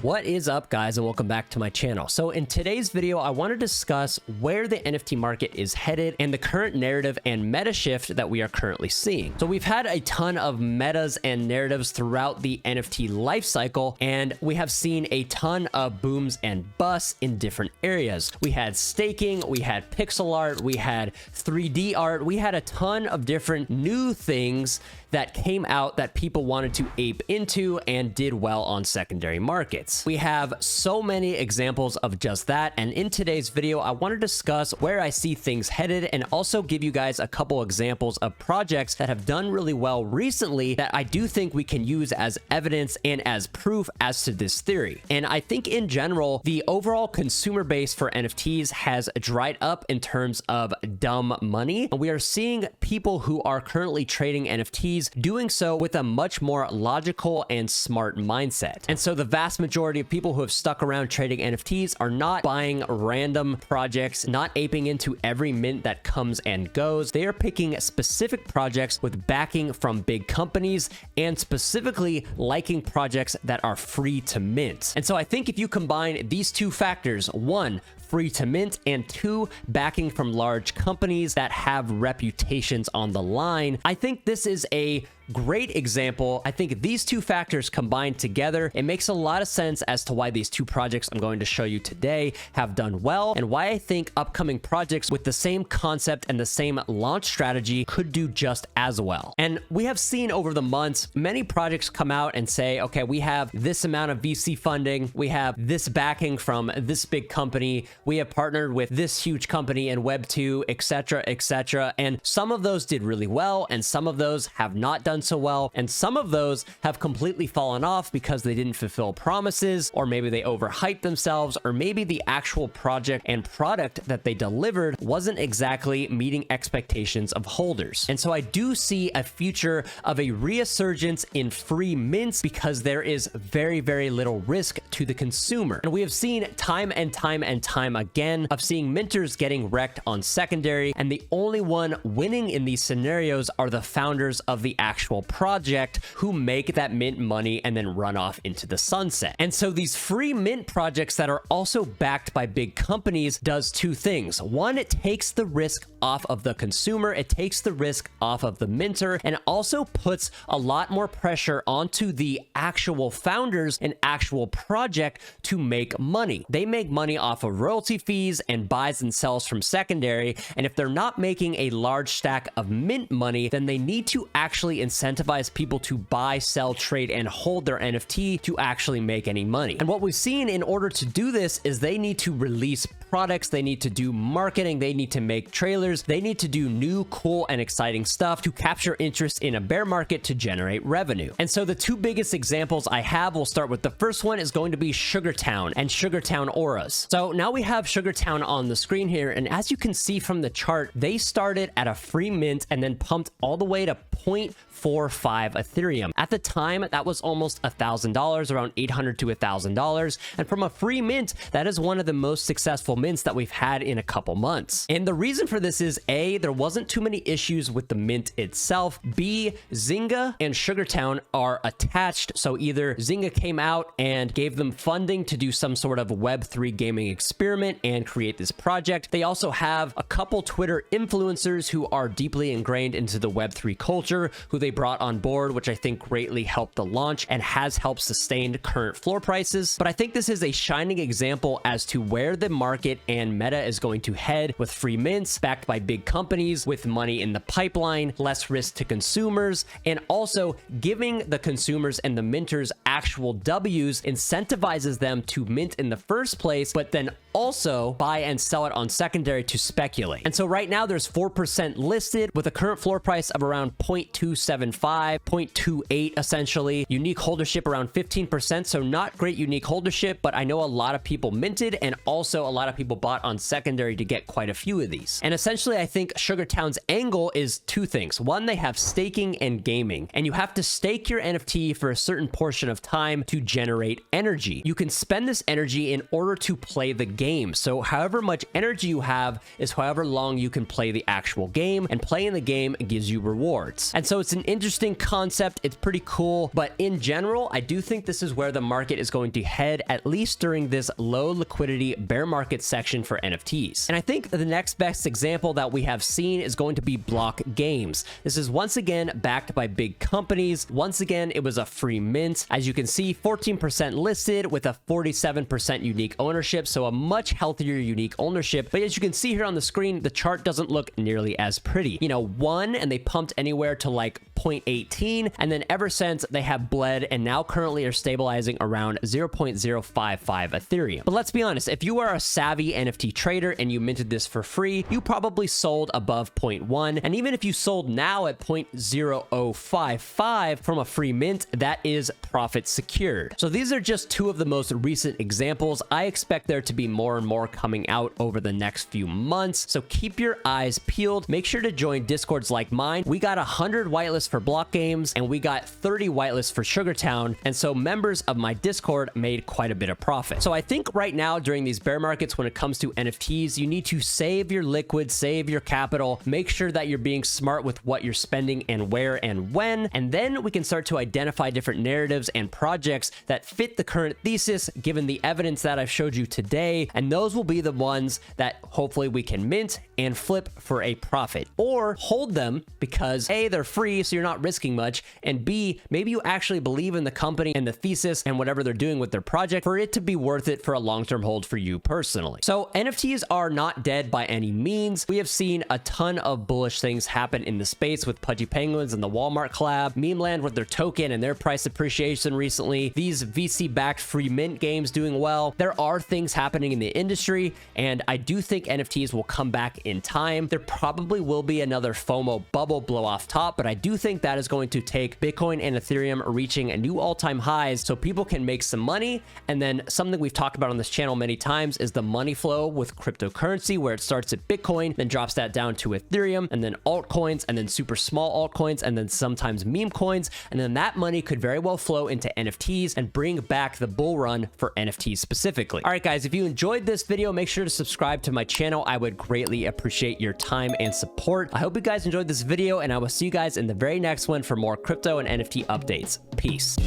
What is up, guys, and welcome back to my channel. So in today's video, I want to discuss where the NFT market is headed and the current narrative and meta shift that we are currently seeing. So we've had a ton of metas and narratives throughout the NFT life cycle, and we have seen a ton of booms and busts in different areas. We had staking, we had pixel art, we had 3D art, we had a ton of different new things that came out that people wanted to ape into and did well on secondary markets. We have so many examples of just that, and in today's video, I want to discuss where I see things headed and also give you guys a couple examples of projects that have done really well recently that I do think we can use as evidence and as proof as to this theory. And I think in general, the overall consumer base for NFTs has dried up in terms of dumb money, and we are seeing people who are currently trading NFTs doing so with a much more logical and smart mindset. And so the vast majority of people who have stuck around trading NFTs are not buying random projects, not aping into every mint that comes and goes. They are picking specific projects with backing from big companies and specifically liking projects that are free to mint. And so I think if you combine these two factors, one, free to mint, and two, backing from large companies that have reputations on the line, I think this is a great example. I think these two factors combined together, it makes a lot of sense as to why these two projects I'm going to show you today have done well, and why I think upcoming projects with the same concept and the same launch strategy could do just as well. And we have seen over the months, many projects come out and say, okay, we have this amount of VC funding, we have this backing from this big company, we have partnered with this huge company in Web 2, etc., etc. And some of those did really well, and some of those have not done so well, and some of those have completely fallen off because they didn't fulfill promises, or maybe they overhyped themselves, or maybe the actual project and product that they delivered wasn't exactly meeting expectations of holders. And so I do see a future of a resurgence in free mints because there is very, very little risk to the consumer. And we have seen time and time and time again of seeing minters getting wrecked on secondary, and the only one winning in these scenarios are the founders of the actual project who make that mint money and then run off into the sunset. And so these free mint projects that are also backed by big companies does two things. One, it takes the risk off of the consumer, it takes the risk off of the minter, and also puts a lot more pressure onto the actual founders and actual project to make money. They make money off of royalty fees and buys and sells from secondary, and if they're not making a large stack of mint money, then they need to actually incentivize people to buy, sell, trade, and hold their NFT to actually make any money. And what we've seen in order to do this is they need to release products, they need to do marketing, they need to make trailers, they need to do new, cool, and exciting stuff to capture interest in a bear market to generate revenue. And so the two biggest examples I have, we'll start with the first one, is going to be Sugartown and Sugartown auras. So now we have Sugartown on the screen here, and as you can see from the chart, they started at a free mint and then pumped all the way to 0.45 Ethereum. At the time, that was almost $1,000, around $800 to $1,000. And from a free mint, that is one of the most successful mints that we've had in a couple months. And the reason for this is A, there wasn't too many issues with the mint itself. B, Zynga and Sugartown are attached. So either Zynga came out and gave them funding to do some sort of Web3 gaming experiment and create this project. They also have a couple Twitter influencers who are deeply ingrained into the Web3 culture, who they brought on board, which I think greatly helped the launch and has helped sustain current floor prices. But I think this is a shining example as to where the market and meta is going to head, with free mints backed by big companies with money in the pipeline, less risk to consumers, and also giving the consumers and the minters actual W's incentivizes them to mint in the first place, but then also buy and sell it on secondary to speculate. And so right now there's 4% listed with a current floor price of around 0.275, 0.28 essentially. Unique holdership around 15%, so not great unique holdership, but I know a lot of people minted, and also a lot of people bought on secondary to get quite a few of these. And essentially, I think SugarTown's angle is two things. One, they have staking and gaming, and you have to stake your NFT for a certain portion of time to generate energy. You can spend this energy in order to play the game. So however much energy you have is however long you can play the actual game, and playing the game gives you rewards. And so it's an interesting concept. It's pretty cool, but in general, I do think this is where the market is going to head, at least during this low liquidity bear market section for NFTs. And I think the next best example that we have seen is going to be block games. This is once again backed by big companies. Once again, it was a free mint. As you can see, 14% listed with a 47% unique ownership, so a much healthier unique ownership. But as you can see here on the screen, the chart doesn't look nearly as pretty. You know, one, and they pumped anywhere to like 0.18, and then ever since they have bled and now currently are stabilizing around 0.055 Ethereum. But let's be honest, if you are a savvy NFT trader and you minted this for free, you probably sold above 0.1, and even if you sold now at 0.0055 from a free mint, that is profit secured. So these are just two of the most recent examples. I expect there to be more and more coming out over the next few months, so keep your eyes peeled. Make sure to join discords like mine. We got 100 whitelists for block games, and we got 30 whitelists for SugarTown, and so members of my Discord made quite a bit of profit. So I think right now during these bear markets, when it comes to NFTs, you need to save your liquid, save your capital, make sure that you're being smart with what you're spending and where and when, and then we can start to identify different narratives and projects that fit the current thesis given the evidence that I've showed you today, and those will be the ones that hopefully we can mint and flip for a profit, or hold them because A, they're free so you're not risking much, and B, maybe you actually believe in the company and the thesis and whatever they're doing with their project for it to be worth it for a long-term hold for you personally. So NFTs are not dead by any means. We have seen a ton of bullish things happen in the space with Pudgy Penguins and the Walmart collab, Memeland with their token and their price appreciation recently, these VC-backed free mint games doing well. There are things happening in the industry, and I do think NFTs will come back in time. There probably will be another FOMO bubble blow off top, but I do think that is going to take Bitcoin and Ethereum reaching new all-time highs so people can make some money. And then something we've talked about on this channel many times is the money flow with cryptocurrency, where it starts at Bitcoin, then drops that down to Ethereum, and then altcoins, and then super small altcoins, and then sometimes meme coins, and then that money could very well flow into NFTs and bring back the bull run for NFTs specifically. All right, guys, if you enjoyed this video, make sure to subscribe to my channel. I would greatly appreciate your time and support. I hope you guys enjoyed this video, and I will see you guys in the very next one for more crypto and NFT updates. Peace.